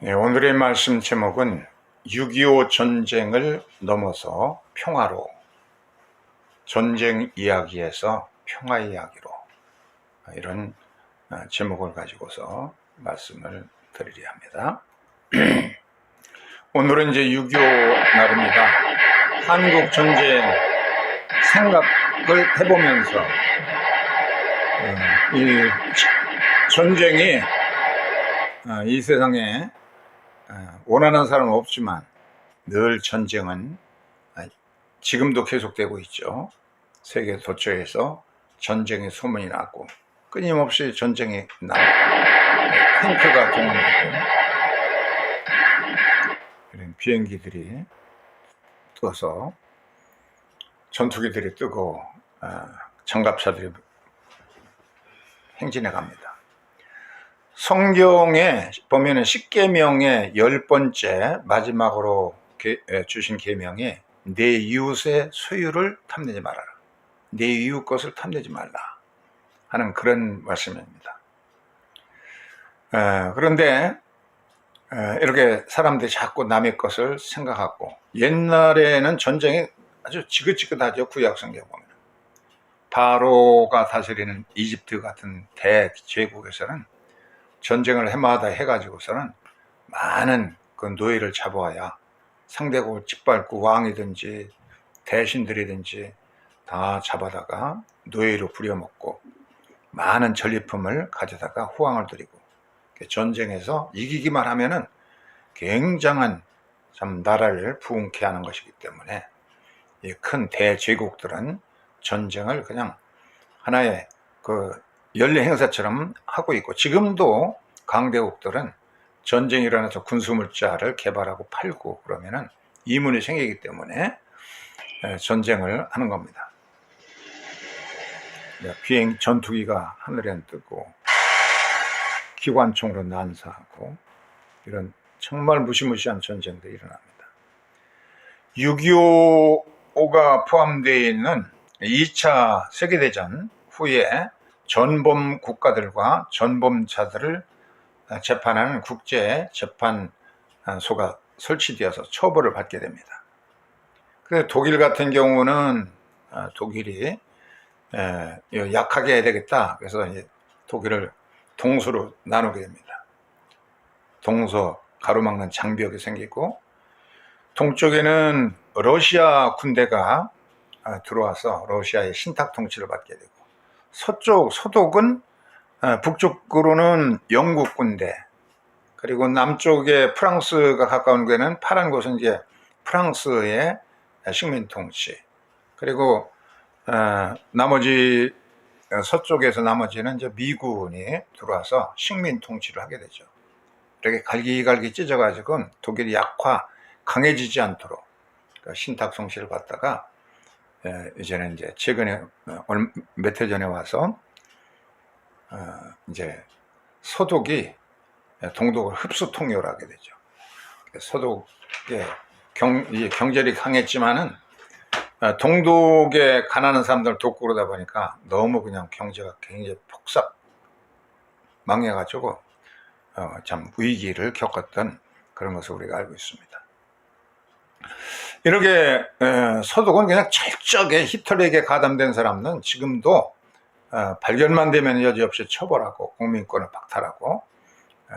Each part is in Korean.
네, 오늘의 말씀 제목은 6.25 전쟁을 넘어서 평화로, 전쟁 이야기에서 평화 이야기로, 이런 제목을 가지고서 말씀을 드리려 합니다. 오늘은 이제 6.25 날입니다. 한국 전쟁 생각을 해보면서 이 전쟁이 이 세상에 원하는 사람은 없지만 늘 전쟁은 지금도 계속되고 있죠. 세계 도처에서 전쟁의 소문이 났고 끊임없이 전쟁이 나고 탱크가 동원되고 이런 비행기들이 떠서 전투기들이 뜨고 장갑차들이 행진해 갑니다. 성경에 보면은 10계명의 10번째 마지막으로 주신 계명이 내 이웃의 소유를 탐내지 말아라. 내 이웃 것을 탐내지 말라 하는 그런 말씀입니다. 그런데 이렇게 사람들이 자꾸 남의 것을 생각하고, 옛날에는 전쟁이 아주 지긋지긋하죠. 구약성경 보면 바로가 다스리는 이집트 같은 대제국에서는 전쟁을 해마다 해가지고서는 많은 그 노예를 잡아와야 상대국을 짓밟고 왕이든지 대신들이든지 다 잡아다가 노예로 부려먹고 많은 전리품을 가져다가 후왕을 드리고, 전쟁에서 이기기만 하면은 굉장한 참 나라를 부흥케 하는 것이기 때문에 이 큰 대제국들은 전쟁을 그냥 하나의 그 연례 행사처럼 하고 있고, 지금도 강대국들은 전쟁이 일어나서 군수물자를 개발하고 팔고 그러면은 이문이 생기기 때문에 전쟁을 하는 겁니다. 비행 전투기가 하늘에 뜨고 기관총으로 난사하고 이런 정말 무시무시한 전쟁들이 일어납니다. 6.25가 포함되어 있는 2차 세계대전 후에 전범 국가들과 전범자들을 재판하는 국제재판소가 설치되어서 처벌을 받게 됩니다. 그래서 독일 같은 경우는 독일이 약하게 해야 되겠다. 그래서 독일을 동서로 나누게 됩니다. 동서 가로막는 장벽이 생기고, 동쪽에는 러시아 군대가 들어와서 러시아의 신탁 통치를 받게 되고, 서독은 북쪽으로는 영국 군대, 그리고 남쪽에 프랑스가 가까운 데는 파란 곳은 이제 프랑스의 식민 통치, 그리고 나머지 서쪽에서 나머지는 이제 미군이 들어와서 식민 통치를 하게 되죠. 이렇게 갈기갈기 찢어가지고 독일이 강해지지 않도록 신탁 통치를 받다가 이제는 이제 최근에 몇 해 전에 와서 이제 서독이 동독을 흡수 통일하게 되죠. 서독의 경제력이 강했지만은 동독에 가난한 사람들 돕고 그러다 보니까 너무 그냥 경제가 굉장히 폭삭 망해가지고 참 위기를 겪었던 그런 것을 우리가 알고 있습니다. 이렇게 서독은 그냥 철저하게 히틀러에게 가담된 사람은 지금도 발견만 되면 여지없이 처벌하고 국민권을 박탈하고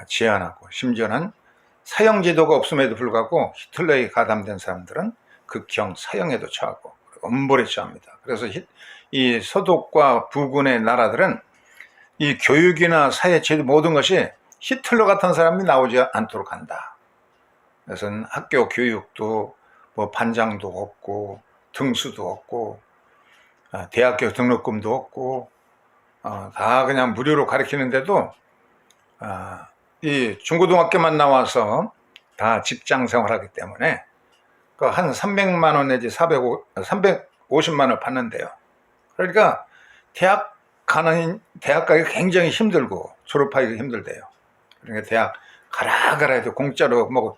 제한하고, 심지어는 사형제도가 없음에도 불구하고 히틀러에게 가담된 사람들은 극형 사형에도 처하고 엄벌에 처합니다. 그래서 이 서독과 부군의 나라들은 이 교육이나 사회제도 모든 것이 히틀러 같은 사람이 나오지 않도록 한다. 그래서 학교 교육도 뭐 반장도 없고 등수도 없고 대학교 등록금도 없고 다 그냥 무료로 가르치는데도 이 중고등학교만 나와서 다 직장 생활하기 때문에 한 300만 원 내지 350만 원을 받는데요. 그러니까 대학 가기 굉장히 힘들고 졸업하기가 힘들대요. 그러니까 대학 가라 해도 공짜로 뭐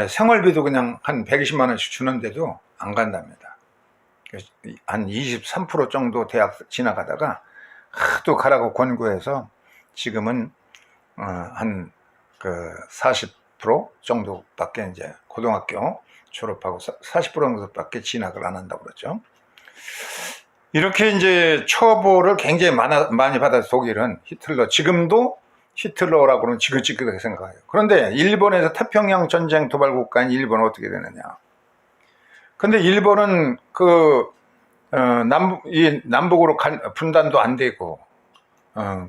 생활비도 그냥 한 120만 원씩 주는데도 안 간답니다. 한 23% 정도 대학 지나가다가 하도 가라고 권고해서 지금은 한 40% 40% 정도밖에 이제 고등학교 졸업하고 40% 정도밖에 진학을 안 한다고 그러죠. 이렇게 이제 처벌을 굉장히 많이 받아서 독일은 히틀러, 지금도 히틀러라고 그러면 지긋지긋하게 생각해요. 그런데 일본에서 태평양 전쟁 도발 국가인 일본은 어떻게 되느냐. 근데 일본은 남북으로 분단도 안 되고,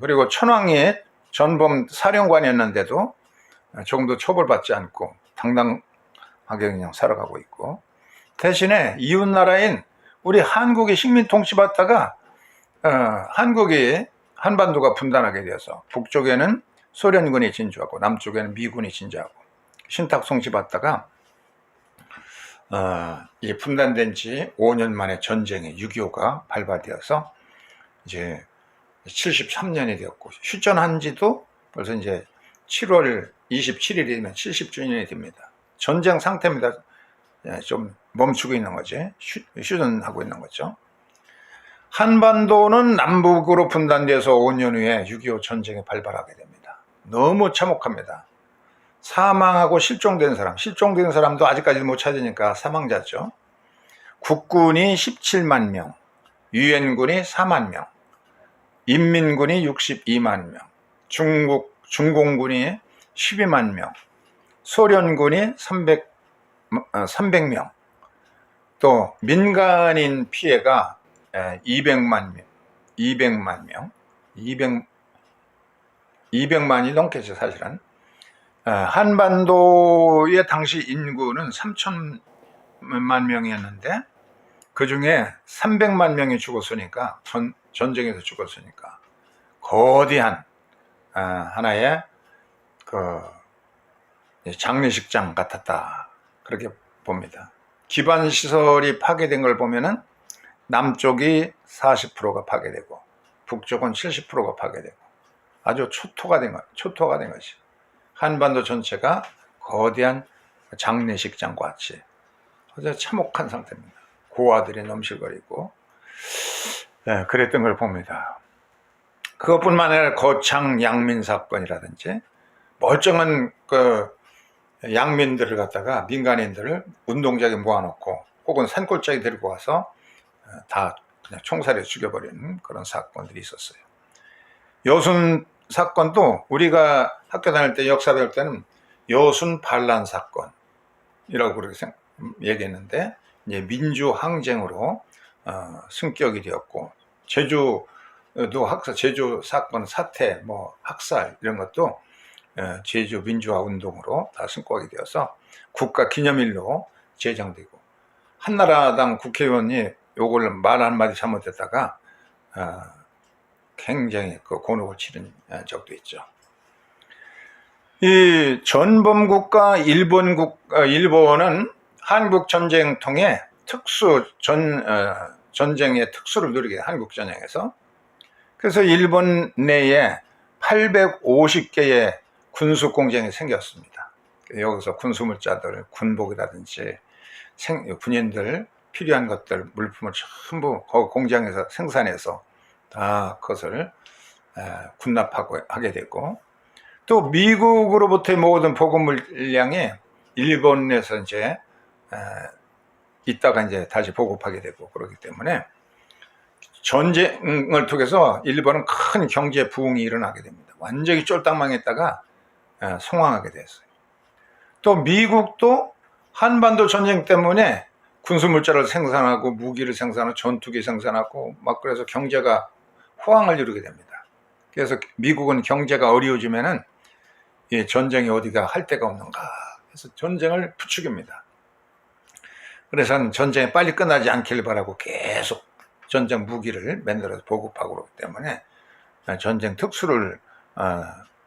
그리고 천황이 전범 사령관이었는데도 조금도 처벌받지 않고 당당하게 그냥 살아가고 있고, 대신에 이웃나라인 우리 한국이 식민 통치받다가 한국이 한반도가 분단하게 되어서 북쪽에는 소련군이 진주하고 남쪽에는 미군이 진주하고 신탁송치받다가 이 분단된 지 5년 만에 전쟁에 6.25가 발발되어서 이제 73년이 되었고, 휴전한 지도 벌써 이제 7월 27일이 되면 70주년이 됩니다. 전쟁 상태입니다. 좀 멈추고 있는 거지. 휴전하고 있는 거죠. 한반도는 남북으로 분단돼서 5년 후에 6.25 전쟁이 발발하게 됩니다. 너무 참혹합니다. 사망하고 실종된 사람도 아직까지 못 찾으니까 사망자죠. 국군이 17만 명, 유엔군이 4만 명, 인민군이 62만 명, 중공군이 12만 명, 소련군이 300명, 또 민간인 피해가 200만이 넘겠죠, 사실은. 한반도의 당시 인구는 3천만 명이었는데 그 중에 300만 명이 죽었으니까, 전쟁에서 죽었으니까 거대한 하나의 장례식장 같았다, 그렇게 봅니다. 기반시설이 파괴된 걸 보면은 남쪽이 40%가 파괴되고 북쪽은 70%가 파괴되고 아주 초토가 된 것이, 한반도 전체가 거대한 장례식장과 같이 아주 참혹한 상태입니다. 고아들이 넘실거리고, 그랬던 걸 봅니다. 그것뿐만 아니라 거창 양민 사건이라든지 멀쩡한 양민들을 갖다가, 민간인들을 운동장에 모아놓고 혹은 산골짜기 데리고 와서 다 그냥 총살해 죽여버리는 그런 사건들이 있었어요. 여순 사건도 우리가 학교 다닐 때 역사 배울 때는 여순 반란 사건이라고 그렇게 얘기했는데, 이제 민주항쟁으로 승격이 되었고, 제주 사건, 사태, 학살 이런 것도 제주 민주화 운동으로 다 승격이 되어서 국가 기념일로 제정되고, 한나라당 국회의원이 요걸 말 한마디 잘못했다가 굉장히 곤혹을 치른 적도 있죠. 이 전범국가 일본은 한국 전쟁 통해 전쟁의 특수를 누리게, 한국 전쟁에서. 그래서 일본 내에 850개의 군수 공장이 생겼습니다. 여기서 군수물자들, 군복이라든지 군인들 필요한 것들, 물품을 전부 공장에서 생산해서 다 그것을 군납하게 되고, 또 미국으로부터의 모든 보급 물량이 일본에서 이제 있다가 이제 다시 보급하게 되고, 그렇기 때문에 전쟁을 통해서 일본은 큰 경제 부흥이 일어나게 됩니다. 완전히 쫄딱 망했다가 성황하게 됐어요. 또 미국도 한반도 전쟁 때문에 군수물자를 생산하고 무기를 생산하고 전투기 생산하고 그래서 경제가 호황을 이루게 됩니다. 그래서 미국은 경제가 어려워지면은 이 전쟁이 어디가 할 데가 없는가 해서 전쟁을 부추깁니다. 그래서 전쟁이 빨리 끝나지 않길 바라고 계속 전쟁 무기를 만들어서 보급하고 그렇기 때문에 전쟁 특수를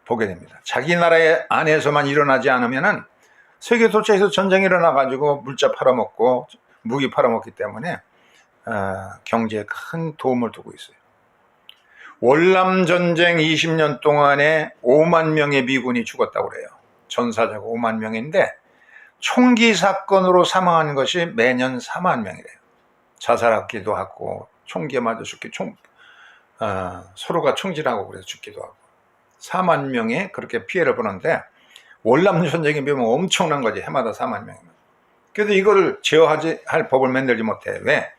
보게 됩니다. 자기 나라 안에서만 일어나지 않으면은 세계 도처에서 전쟁이 일어나가지고 물자 팔아먹고 무기 팔아먹기 때문에 경제에 큰 도움을 두고 있어요. 월남전쟁 20년 동안에 5만 명의 미군이 죽었다고 그래요. 전사자가 5만 명인데 총기 사건으로 사망한 것이 매년 4만 명이래요. 자살하기도 하고 총기에 맞아 죽기, 서로가 총질하고 그래서 죽기도 하고 4만 명이 그렇게 피해를 보는데, 월남 전쟁에 비하면 엄청난 거지. 해마다 4만 명이면. 그래도 이거를 제어할 법을 만들지 못해. 왜?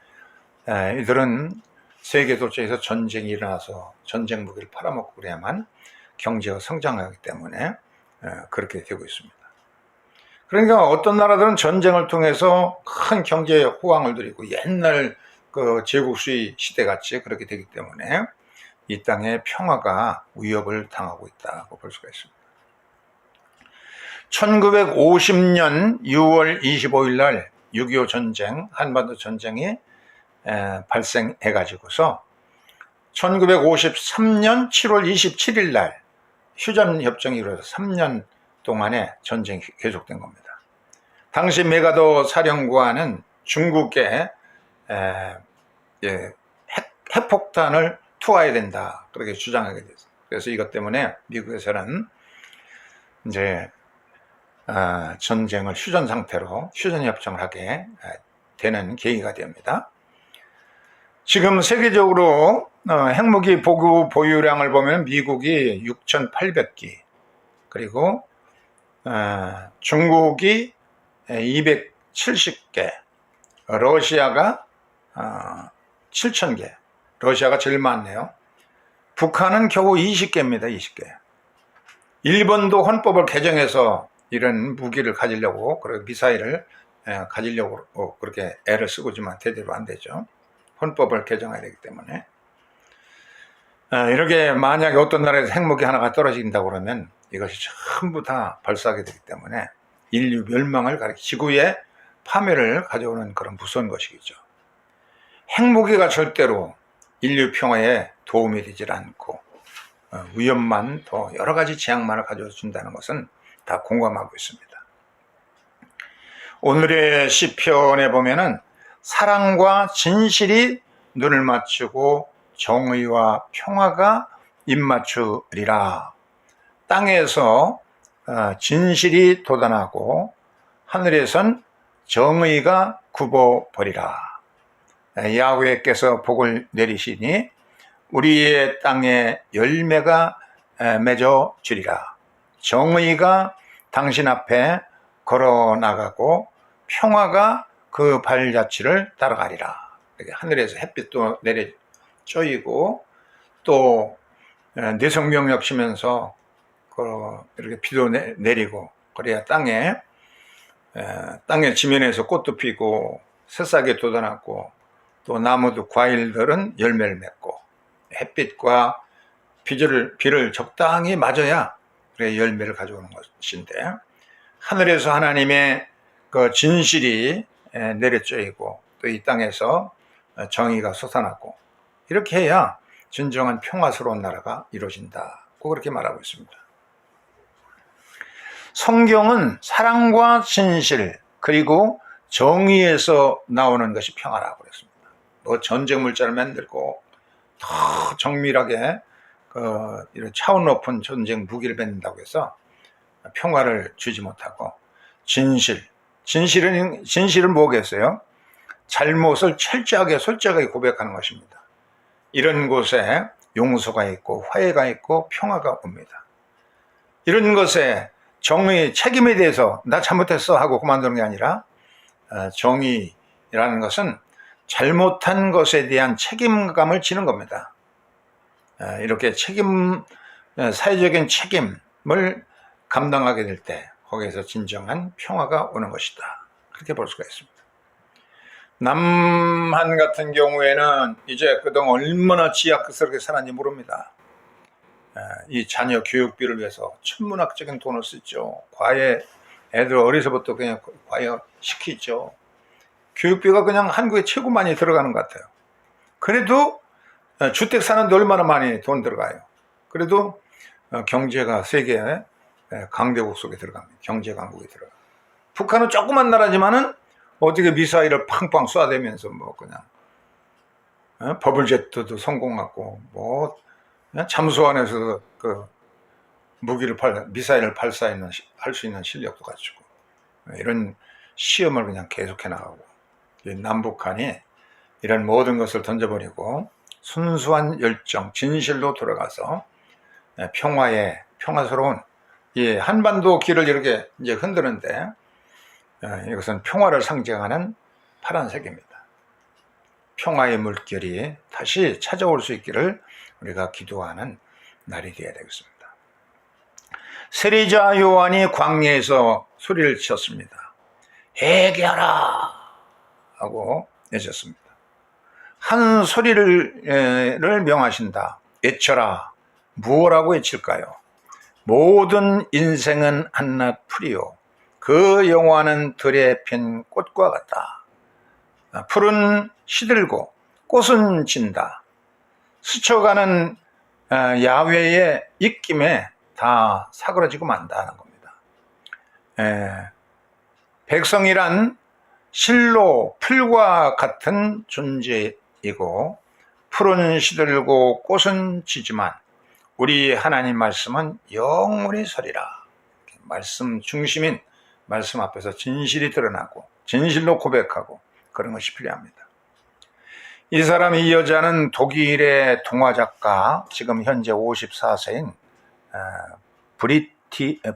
이들은 세계 도처에서 전쟁이 일어나서 전쟁 무기를 팔아먹고 그래야만 경제가 성장하기 때문에 그렇게 되고 있습니다. 그러니까 어떤 나라들은 전쟁을 통해서 큰 경제 호황을 누리고 옛날 그 제국주의 시대같이 그렇게 되기 때문에 이 땅의 평화가 위협을 당하고 있다고 볼 수가 있습니다. 1950년 6월 25일 날 6.25 전쟁, 한반도 전쟁이 발생해 가지고서 1953년 7월 27일 날 휴전협정이 이루어져 3년 동안의 전쟁이 계속된 겁니다. 당시 메가더 사령관은 중국에 핵폭탄을 투하해야 된다 그렇게 주장하게 됐어요. 그래서 이것 때문에 미국에서는 이제 전쟁을 휴전 상태로 휴전협정을 하게 되는 계기가 됩니다. 지금 세계적으로 핵무기 보급 보유량을 보면 미국이 6,800기, 그리고 중국이 270개, 러시아가 7,000개, 러시아가 제일 많네요. 북한은 겨우 20개입니다. 20개. 일본도 헌법을 개정해서 이런 무기를 가지려고, 그리고 미사일을 가지려고 그렇게 애를 쓰고지만 제대로 안 되죠. 헌법을 개정해야 되기 때문에. 이렇게 만약에 어떤 나라에서 핵무기 하나가 떨어진다고 그러면 이것이 전부 다 발사하게 되기 때문에 인류 멸망을 지구의 파멸을 가져오는 그런 무서운 것이겠죠. 핵무기가 절대로 인류 평화에 도움이 되질 않고 위험만 더 여러 가지 재앙만을 가져다 준다는 것은 다 공감하고 있습니다. 오늘의 시편에 보면은 사랑과 진실이 눈을 맞추고 정의와 평화가 입맞추리라. 땅에서 진실이 돋아나고 하늘에선 정의가 굽어버리라. 야훼께서 복을 내리시니 우리의 땅에 열매가 맺어 주리라. 정의가 당신 앞에 걸어 나가고 평화가 그 발자취를 따라가리라. 하늘에서 햇빛도 내려 쪼이고 또 내성명력 치면서 이렇게 비도 내리고, 그래야 땅에 지면에서 꽃도 피고 새싹이 돋아났고 또 나무도 과일들은 열매를 맺고 햇빛과 비를 적당히 맞아야 그래 열매를 가져오는 것인데, 하늘에서 하나님의 그 진실이 내려쪼이고 또 이 땅에서 정의가 솟아나고 이렇게 해야 진정한 평화스러운 나라가 이루어진다고 그렇게 말하고 있습니다. 성경은 사랑과 진실 그리고 정의에서 나오는 것이 평화라고 그랬습니다. 뭐 전쟁 물자를 만들고 더 정밀하게 이런 차원 높은 전쟁 무기를 뱉는다고 해서 평화를 주지 못하고, 진실은 뭐겠어요? 잘못을 철저하게 솔직하게 고백하는 것입니다. 이런 곳에 용서가 있고 화해가 있고 평화가 옵니다. 이런 것에 정의, 책임에 대해서 나 잘못했어 하고 그만두는 게 아니라, 정의라는 것은 잘못한 것에 대한 책임감을 지는 겁니다. 이렇게 사회적인 책임을 감당하게 될 때 거기에서 진정한 평화가 오는 것이다. 그렇게 볼 수가 있습니다. 남한 같은 경우에는 이제 그동안 얼마나 지약스럽게 살았는지 모릅니다. 이 자녀 교육비를 위해서 천문학적인 돈을 쓰죠. 애들 어려서부터 그냥 과외 시키죠. 교육비가 그냥 한국에 최고 많이 들어가는 것 같아요. 그래도 주택 사는데 얼마나 많이 돈 들어가요. 그래도 경제가 세계 강대국 속에 들어갑니다. 경제 강국에 들어가. 북한은 조그만 나라지만은 어떻게 미사일을 팡팡 쏴대면서 뭐 그냥 버블제트도 성공하고 뭐 잠수함에서 그 미사일을 할 수 있는 실력도 갖추고 이런 시험을 그냥 계속해 나가고, 남북한이 이런 모든 것을 던져버리고 순수한 열정, 진실로 돌아가서 평화스러운 이 한반도 길을 이렇게 이제 흔드는데 이것은 평화를 상징하는 파란색입니다. 평화의 물결이 다시 찾아올 수 있기를 우리가 기도하는 날이 되어야 되겠습니다. 세리자 요한이 광야에서 소리를 쳤습니다. 회개하라 하고 내셨습니다. 한 소리를 명하신다. 외쳐라. 무엇라고 외칠까요? 모든 인생은 한낱 풀이요 그 영화는 들에 핀 꽃과 같다. 풀은 시들고 꽃은 진다. 스쳐가는 야외의 입김에 다 사그러지고 만다는 겁니다. 백성이란 실로 풀과 같은 존재이고 풀은 시들고 꽃은 지지만 우리 하나님 말씀은 영원히 서리라. 말씀 중심인 말씀 앞에서 진실이 드러나고 진실로 고백하고 그런 것이 필요합니다. 이 사람, 이 여자는 독일의 동화작가, 지금 현재 54세인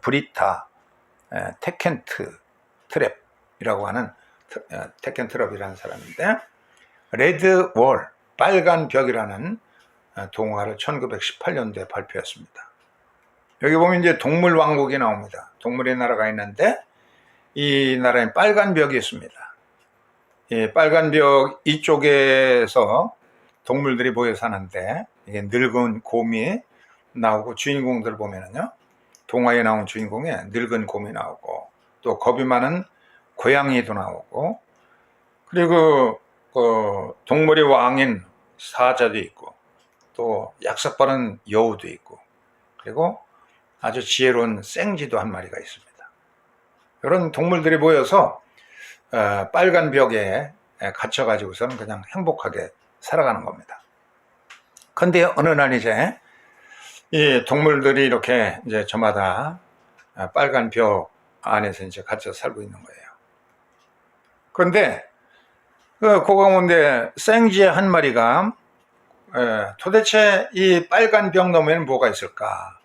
브리타 테켄트 트랩이라고 하는 테켄트럽이라는 사람인데, 레드 월, 빨간 벽이라는 동화를 1918년도에 발표했습니다. 여기 보면 이제 동물 왕국이 나옵니다. 동물의 나라가 있는데 이 나라에 빨간 벽이 있습니다. 이 빨간 벽 이쪽에서 동물들이 모여 사는데, 이게 늙은 곰이 나오고, 주인공들 보면은요, 동화에 나온 주인공에 늙은 곰이 나오고, 또 겁이 많은 고양이도 나오고, 그리고 그 동물의 왕인 사자도 있고, 또 약삭 빠른 여우도 있고, 그리고 아주 지혜로운 생쥐도 한 마리가 있습니다. 이런 동물들이 모여서 빨간 벽에 갇혀가지고서는 그냥 행복하게 살아가는 겁니다. 근데 어느 날 이제 이 동물들이 이렇게 이제 저마다 빨간 벽 안에서 이제 갇혀 살고 있는 거예요. 그런데 그 가운데 생쥐 한 마리가 도대체 이 빨간 벽 너머에는 뭐가 있을까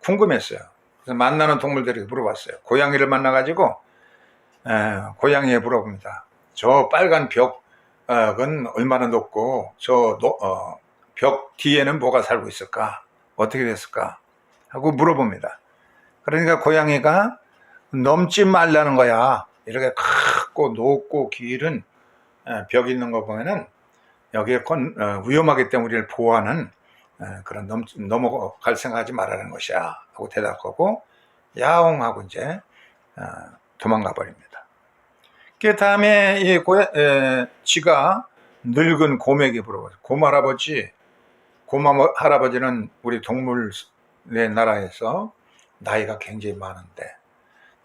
궁금했어요. 그래서 만나는 동물들에게 물어봤어요. 고양이를 만나가지고 고양이에 물어봅니다. 저 빨간 벽은 얼마나 높고 저 벽 뒤에는 뭐가 살고 있을까? 어떻게 됐을까? 하고 물어봅니다. 그러니까 고양이가 넘지 말라는 거야. 이렇게 크고 높고 길은 벽이 있는 거 보면은 여기에 위험하기 때문에 우리를 보호하는 그런 넘어갈 생각하지 말라는 것이야 하고 대답하고 야옹하고 이제 도망가 버립니다. 그 다음에 이 지가 늙은 곰에게 물어봐요. 곰 할아버지는 우리 동물의 나라에서 나이가 굉장히 많은데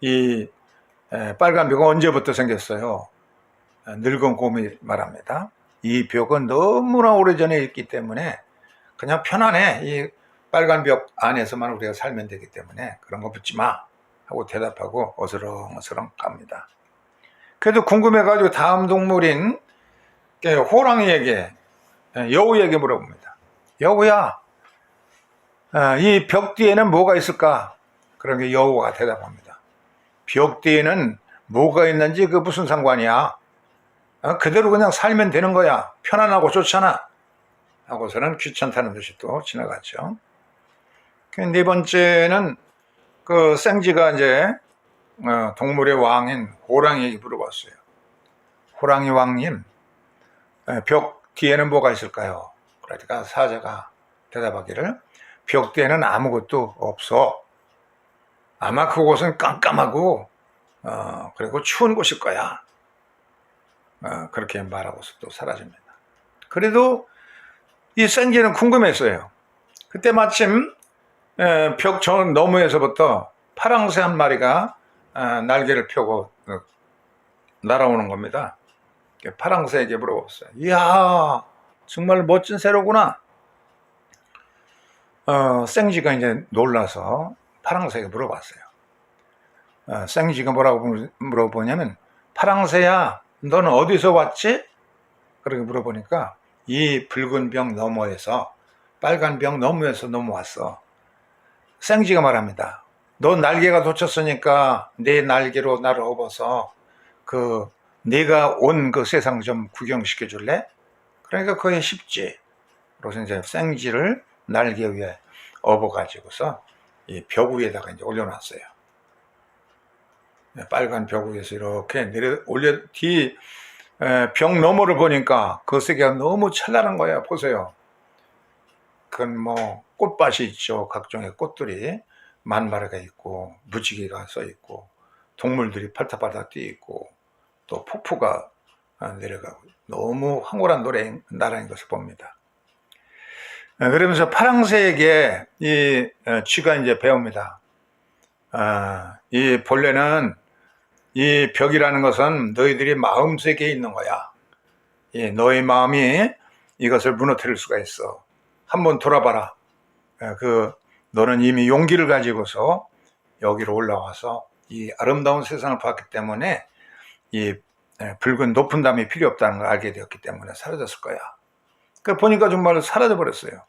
이 빨간 벽은 언제부터 생겼어요? 늙은 곰이 말합니다. 이 벽은 너무나 오래전에 있기 때문에 그냥 편안해. 이 빨간 벽 안에서만 우리가 살면 되기 때문에 그런 거 묻지 마 하고 대답하고 어스렁어스렁 갑니다. 그래도 궁금해가지고 다음 동물인 호랑이에게, 여우에게 물어봅니다. 여우야, 이 벽 뒤에는 뭐가 있을까? 그러니까 여우가 대답합니다. 벽 뒤에는 뭐가 있는지 그 무슨 상관이야? 그대로 그냥 살면 되는 거야. 편안하고 좋잖아. 하고서는 귀찮다는 듯이 또 지나갔죠. 네 번째는 그 생쥐가 이제 동물의 왕인 호랑이에게 물어봤어요. 호랑이 왕님, 벽 뒤에는 뭐가 있을까요? 그러니까 사자가 대답하기를 벽 뒤에는 아무것도 없어. 아마 그곳은 깜깜하고 그리고 추운 곳일 거야. 그렇게 말하고서 또 사라집니다. 그래도 이 생쥐는 궁금했어요. 그때 마침 벽 저 너머에서부터 파랑새 한 마리가 날개를 펴고 날아오는 겁니다. 파랑새에게 물어봤어요. 이야, 정말 멋진 새로구나. 생쥐가 이제 놀라서 파랑새에게 물어봤어요. 생쥐가 뭐라고 물어보냐면, 파랑새야, 너는 어디서 왔지? 그렇게 물어보니까 이 붉은 벽 너머에서, 빨간 벽 너머에서 넘어왔어. 생쥐가 말합니다. 너 날개가 돋쳤으니까 내 날개로 나를 업어서 내가 온 그 세상 좀 구경시켜 줄래? 그러니까 그게 쉽지. 그래서 이제 생쥐를 날개 위에 업어가지고서 이 벽 위에다가 이제 올려놨어요. 빨간 벽 위에서 이렇게 벽 너머를 보니까 그 세계가 너무 찬란한 거야. 보세요. 그건 뭐 꽃밭이 있죠. 각종의 꽃들이 만발해가 있고 무지개가 써 있고 동물들이 팔딱팔딱 뛰어 있고 또 폭포가 내려가고 너무 황홀한 나라인 것을 봅니다. 그러면서 파랑새에게 이 쥐가 이제 배웁니다. 이 본래는 이 벽이라는 것은 너희들이 마음속에 있는 거야. 너희 마음이 이것을 무너뜨릴 수가 있어. 한번 돌아봐라. 너는 이미 용기를 가지고서 여기로 올라와서 이 아름다운 세상을 봤기 때문에 이 붉은 높은 담이 필요 없다는 걸 알게 되었기 때문에 사라졌을 거야. 보니까 정말 사라져 버렸어요.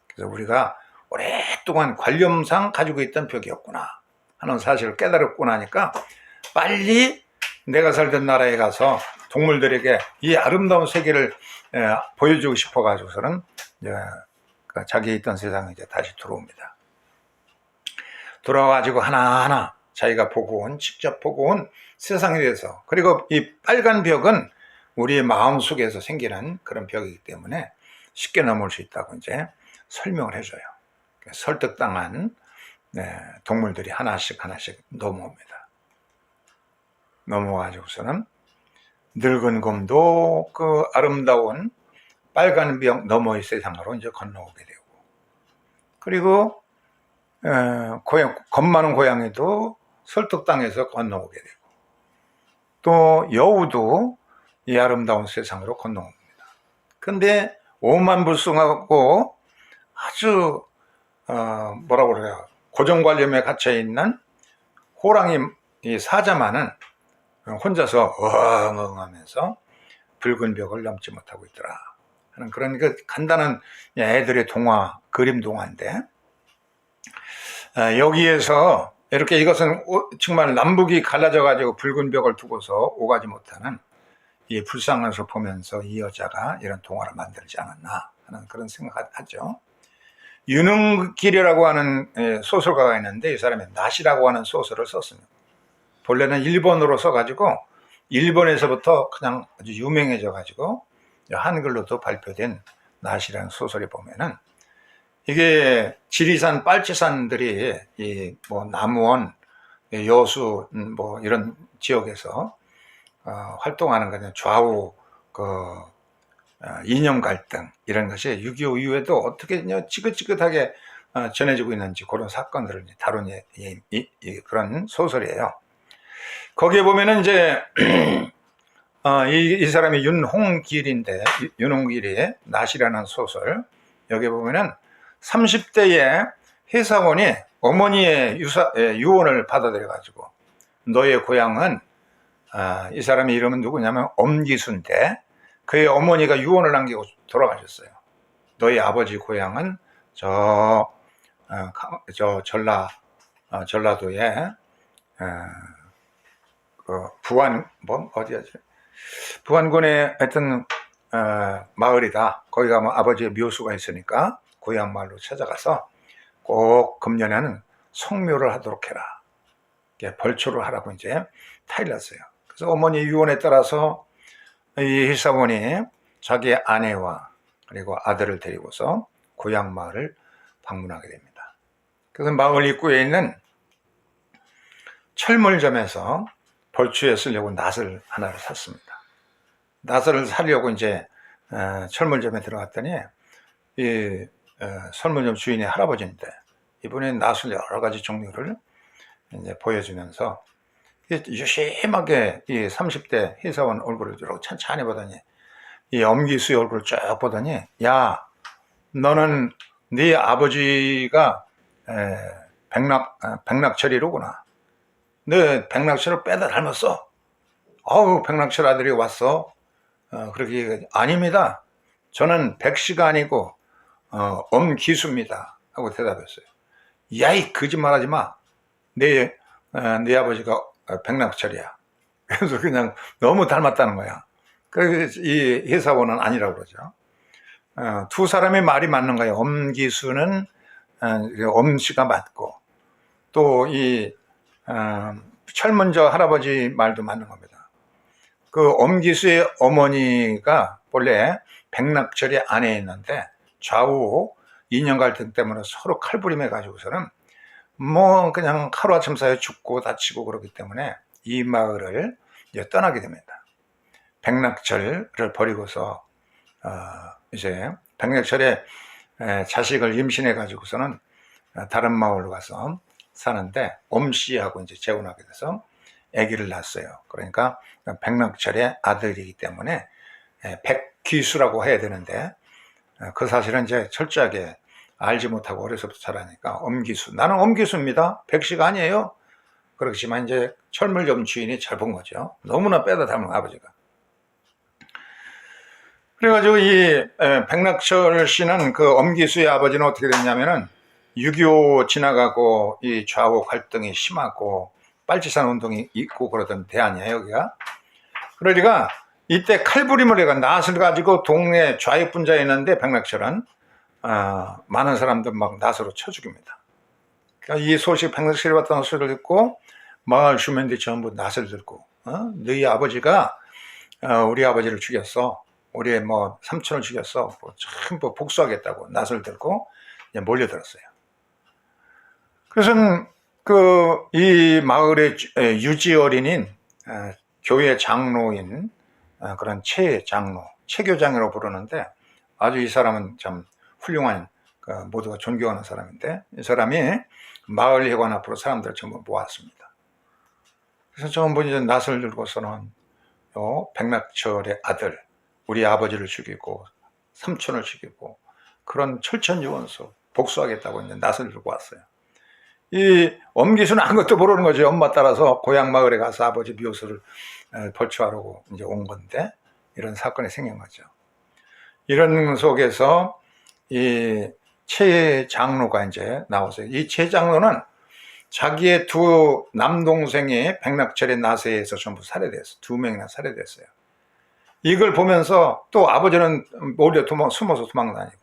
그래서 우리가 오랫동안 관념상 가지고 있던 벽이었구나 하는 사실을 깨달았고 나니까 빨리 내가 살던 나라에 가서 동물들에게 이 아름다운 세계를 보여주고 싶어 가지고서는 자기 있던 세상에 이제 다시 들어옵니다. 돌아와가지고 하나하나 자기가 직접 보고 온 세상에 대해서, 그리고 이 빨간 벽은 우리의 마음 속에서 생기는 그런 벽이기 때문에 쉽게 넘을 수 있다고 이제 설명을 해줘요. 설득당한 동물들이 하나씩 넘어옵니다. 넘어가지고서는 늙은 곰도 그 아름다운 빨간 벽 너머의 세상으로 이제 건너오게 되고, 그리고 겁 많은 고양이도 설득당해서 건너오게 되고, 또 여우도 이 아름다운 세상으로 건너옵니다. 근데 오만불숭하고 아주 뭐라고 그래요, 고정관념에 갇혀있는 호랑이 이 사자만은 혼자서 어흥하면서 붉은 벽을 넘지 못하고 있더라 하는 그런 간단한 애들의 동화, 그림 동화인데, 여기에서 이렇게 이것은 정말 남북이 갈라져 가지고 붉은 벽을 두고서 오가지 못하는 이 불쌍한 것을 보면서 이 여자가 이런 동화를 만들지 않았나 하는 그런 생각을 하죠. 윤흥길이라고 하는 소설가가 있는데 이 사람이 낫이라고 하는 소설을 썼습니다. 본래는 일본어로 써가지고 일본에서부터 그냥 아주 유명해져 가지고 한글로도 발표된 낫이라는 소설에 보면은 이게 지리산, 빨치산들이 뭐 남원, 여수 뭐 이런 지역에서 활동하는 거냐, 좌우 이념 갈등 이런 것이 6.25 이후에도 어떻게 지긋지긋하게 전해지고 있는지 그런 사건들을 다룬 그런 소설이에요. 거기에 보면은 이제 이 사람이 윤홍길인데, 윤홍길의 낫이라는 소설, 여기 보면은 30대의 회사원이 어머니의 유언을 받아들여 가지고, 너의 고향은 이 사람의 이름은 누구냐면 엄기수인데 그의 어머니가 유언을 남기고 돌아가셨어요. 너희 아버지 고향은 전라도의 부안군의 하여튼 마을이다. 거기 가면 아버지의 묘수가 있으니까 고향 마을로 찾아가서 꼭 금년에는 성묘를 하도록 해라. 벌초를 하라고 이제 타일렀어요. 그래서 어머니 유언에 따라서 이 회사원이 자기 아내와 그리고 아들을 데리고서 고향 마을을 방문하게 됩니다. 그래서 마을 입구에 있는 철물점에서 벌초에 쓰려고 낫을 하나를 샀습니다. 낫을 사려고 이제 철물점에 들어갔더니 이 철물점 주인의 할아버지인데 이분이 낫을 여러 가지 종류를 이제 보여주면서 유심하게 이 30대 회사원 얼굴을 이렇게 천천히 보더니 이 엄기수의 얼굴을 쭉 보더니, 야, 너는 네 아버지가 백낙철이로구나. 너 백낙철을 빼다 닮았어. 백낙철 아들이 왔어. 그렇게 아닙니다. 저는 백씨가 아니고 엄기수입니다 하고 대답했어요. 야, 이 거짓말하지 마. 네 아버지가 백낙철이야. 그래서 그냥 너무 닮았다는 거야. 그래서 이 해사원은 아니라고 그러죠. 두 사람의 말이 맞는 거예요. 엄기수는 엄씨가 맞고, 또 이 철문저 할아버지 말도 맞는 겁니다. 그 엄기수의 어머니가 본래 백낙철의 아내였는데 좌우 인연 갈등 때문에 서로 칼부림해 가지고서는 뭐 그냥 하루아침 사이에 죽고 다치고 그러기 때문에 이 마을을 이제 떠나게 됩니다. 백낙철을 버리고서 이제 백낙철의 자식을 임신해 가지고서는 다른 마을로 가서 사는데 엄씨하고 이제 재혼하게 돼서 아기를 낳았어요. 그러니까 백낙철의 아들이기 때문에 백귀수라고 해야 되는데 그 사실은 이제 철저하게 알지 못하고 어려서부터 자라니까 엄기수. 나는 엄기수입니다. 백씨가 아니에요. 그렇지만 이제 철물점 주인이 잘 본 거죠. 너무나 빼다 닮은 아버지가. 그래가지고 이 백낙철 씨는 그 엄기수의 아버지는 어떻게 됐냐면은 6.25 지나가고 이 좌우 갈등이 심하고 빨치산 운동이 있고 그러던 데 아니에요, 여기가. 그러니까 이때 칼부림을 해가 낫을 가지고 동네 좌익분자에 있는데 백낙철은 많은 사람들 막 낫으로 쳐 죽입니다. 그러니까 이 소식, 백낙철이 왔다는 소리를 듣고 마을 주민들이 전부 낫을 들고 너희 아버지가 우리 아버지를 죽였어. 우리의 뭐 삼촌을 죽였어. 참 복수하겠다고 낫을 들고 몰려들었어요. 그래서 이 마을의 유지 어린인 교회 장로인 그런 최장로, 최교장이라고 부르는데 아주 이 사람은 참 훌륭한 모두가 존경하는 사람인데 이 사람이 마을 회관 앞으로 사람들을 전부 모았습니다. 그래서 전부 이제 낫을 들고서는 백낙철의 아들, 우리 아버지를 죽이고 삼촌을 죽이고 그런 철천유원소 복수하겠다고 이제 낫을 들고 왔어요. 이 엄기수는 아무것도 모르는 거죠. 엄마 따라서 고향 마을에 가서 아버지 묘소를 벌초하려고 이제 온 건데 이런 사건이 생긴 거죠. 이런 속에서 이 최 장로가 이제 나오세요. 이 최 장로는 자기의 두 남동생이 백낙철의 나세에서 전부 살해됐어요. 2명이나 살해됐어요. 이걸 보면서 또 아버지는 몰래 숨어서 도망다니고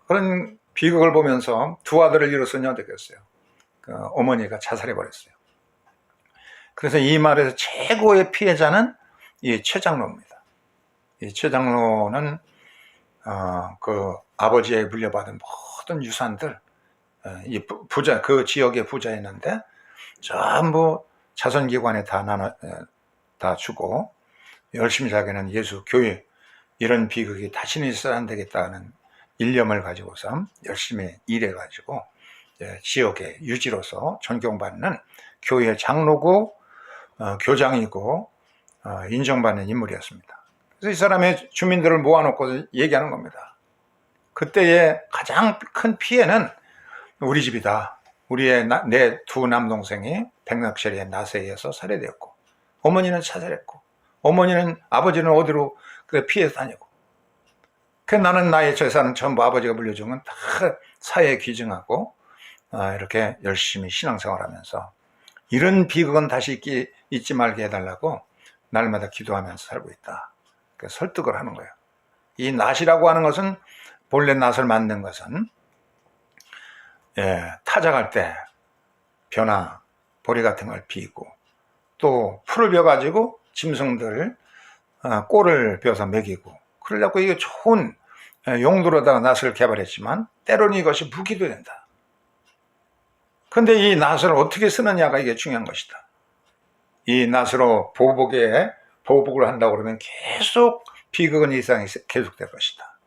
그런 비극을 보면서 두 아들을 잃었으니 어떻겠어요. 어머니가 자살해버렸어요. 그래서 이 말에서 최고의 피해자는 이 최장로입니다. 이 최장로는 그 아버지에 물려받은 모든 유산들, 이 부자, 그 지역의 부자였는데 전부 자선기관에 다 주고 열심히 자기는 예수 교회 이런 비극이 다시는 있어야 안 되겠다는 일념을 가지고서 열심히 일해가지고 지역의 유지로서 존경받는 교회 장로고 교장이고 인정받는 인물이었습니다. 그래서 이 사람의 주민들을 모아놓고 얘기하는 겁니다. 그때의 가장 큰 피해는 우리 집이다. 내 두 남동생이 백낙철의 낫에 의해서 살해되었고 어머니는 자살했고 아버지는 어디로 피해서 다니고 나는 나의 재산은 전부 아버지가 물려준 건 다 사회에 귀증하고 이렇게 열심히 신앙생활하면서 이런 비극은 다시 잊지 말게 해달라고 날마다 기도하면서 살고 있다. 설득을 하는 거예요. 이 낫이라고 하는 것은 본래 낫을 만든 것은 타작할 때 벼나 보리 같은 걸 비고 또 풀을 베어가지고 짐승들 꼴을 베어서 먹이고 그러려고 이게 좋은 용도로다가 낫을 개발했지만 때로는 이것이 무기도 된다. 그런데 이 낫을 어떻게 쓰느냐가 이게 중요한 것이다. 이 낫으로 보복을 한다고 그러면 계속 비극은 이상이 계속될 것이다.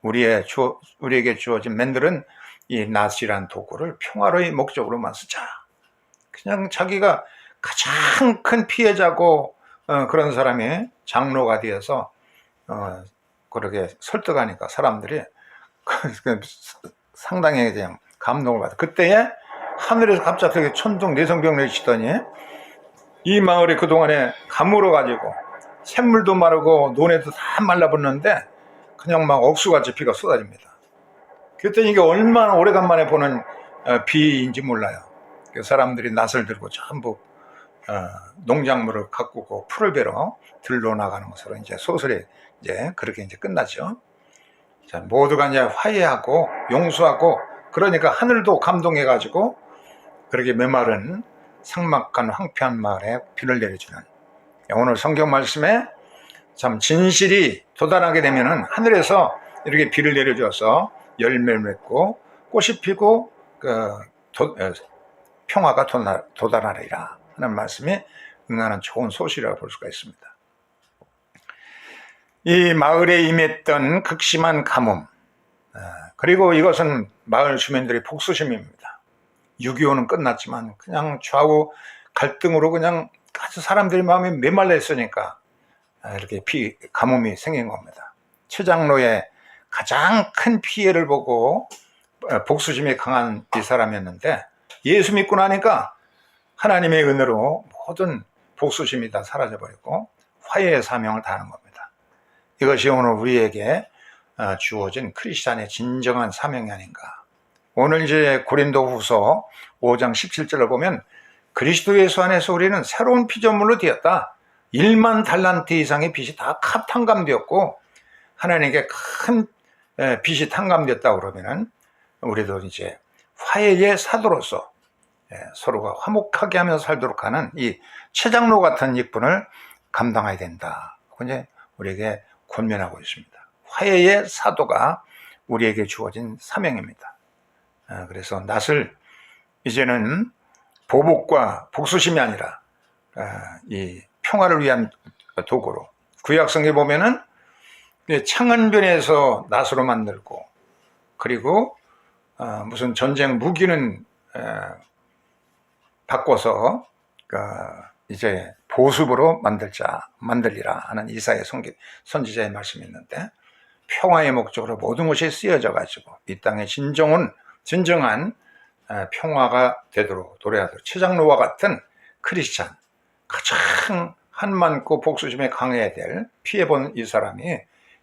우리에게 주어진 맨들은 이 낫이란 도구를 평화로의 목적으로만 쓰자. 그냥 자기가 가장 큰 피해자고 그런 사람이 장로가 되어서 그렇게 설득하니까 사람들이 상당히 그냥 감동을 받아. 그때에 하늘에서 갑자기 천둥 내성병을 치더니 이 마을이 그동안에 가물어가지고 샘물도 마르고 논에도 다 말라붙는데 그냥 막 억수같이 비가 쏟아집니다. 그때 이게 얼마나 오래간만에 보는 비인지 몰라요. 그 사람들이 낫을 들고 전부 농작물을 가꾸고 풀을 베러 들러 나가는 것으로 이제 소설이 이제 그렇게 이제 끝나죠. 자, 모두가 이제 화해하고 용서하고, 그러니까 하늘도 감동해가지고 그렇게 메마른 삭막한 황폐한 마을에 비를 내려주는, 오늘 성경 말씀에 참 진실이 도달하게 되면은 하늘에서 이렇게 비를 내려줘서 열매를 맺고 꽃이 피고 평화가 도달하리라 하는 말씀이 응하는 좋은 소식이라고 볼 수가 있습니다. 이 마을에 임했던 극심한 가뭄, 그리고 이것은 마을 주민들의 복수심입니다. 6.25는 끝났지만 그냥 좌우 갈등으로 그냥 아주 사람들의 마음이 메말라 있으니까 이렇게 가뭄이 생긴 겁니다. 최장로의 가장 큰 피해를 보고 복수심이 강한 이 사람이었는데, 예수 믿고 나니까 하나님의 은혜로 모든 복수심이 다 사라져버리고 화해의 사명을 다하는 겁니다. 이것이 오늘 우리에게 주어진 크리스찬의 진정한 사명이 아닌가. 오늘 이제 고린도후서 5장 17절을 보면, 그리스도 예수 안에서 우리는 새로운 피조물로 되었다. 1만 달란트 이상의 빚이 다 탕감되었고 하나님께 큰 빚이 탕감되었다고 그러면은 우리도 이제 화해의 사도로서 서로가 화목하게 하면서 살도록 하는 이 최장로 같은 직분을 감당해야 된다. 이제 우리에게 권면하고 있습니다. 화해의 사도가 우리에게 주어진 사명입니다. 그래서 낫을 이제는 보복과 복수심이 아니라 이 평화를 위한 도구로, 구약성에 보면은 창은변에서 낫으로 만들고, 그리고 무슨 전쟁 무기는 바꿔서 이제 보습으로 만들리라 하는 이사야 선지자의 말씀이 있는데, 평화의 목적으로 모든 것이 쓰여져 가지고 이 땅의 진정한 평화가 되도록 도래하도록 최장로와 같은 크리스찬, 가장 한많고 복수심에 강해야 될 피해본 이 사람이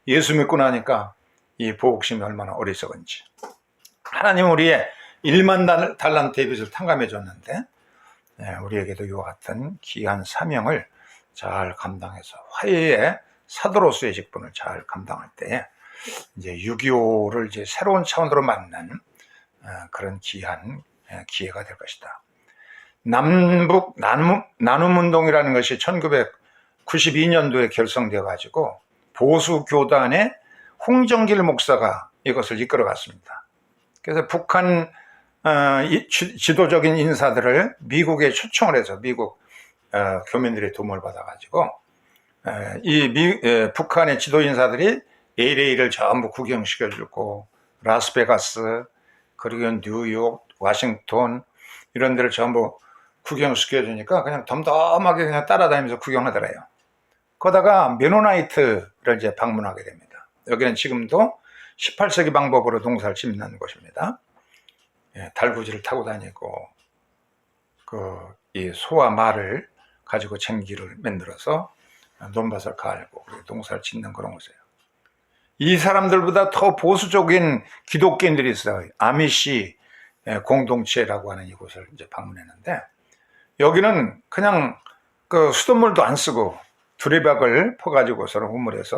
예수 믿고 나니까 이 보복심이 얼마나 어리석은지, 하나님은 우리의 1만 달란트의 빚을 탕감해 줬는데 우리에게도 이와 같은 귀한 사명을 잘 감당해서 화해의 사도로서의 직분을 잘 감당할 때 이제 6.25를 이제 새로운 차원으로 만난 그런 귀한 기회가 될 것이다. 남북 나눔운동이라는 것이 1992년도에 결성되어 가지고 보수 교단의 홍정길 목사가 이것을 이끌어 갔습니다. 그래서 북한 지도적인 인사들을 미국에 초청을 해서 미국 교민들의 도움을 받아 가지고 북한의 지도 인사들이 LA를 전부 구경시켜 주고, 라스베가스, 그리고 뉴욕, 워싱턴 이런 데를 전부 구경시켜 주니까 그냥 덤덤하게 그냥 따라다니면서 구경하더래요. 그러다가 메노나이트를 이제 방문하게 됩니다. 여기는 지금도 18세기 방법으로 농사를 짓는 곳입니다. 달구지를 타고 다니고 이 소와 말을 가지고 쟁기를 만들어서 논밭을 갈고 농사를 짓는 그런 곳이에요. 이 사람들보다 더 보수적인 기독교인들이 있어요. 아미시 공동체라고 하는 이곳을 이제 방문했는데, 여기는 그냥 수돗물도 안 쓰고 두레박을 퍼가지고서 우물에서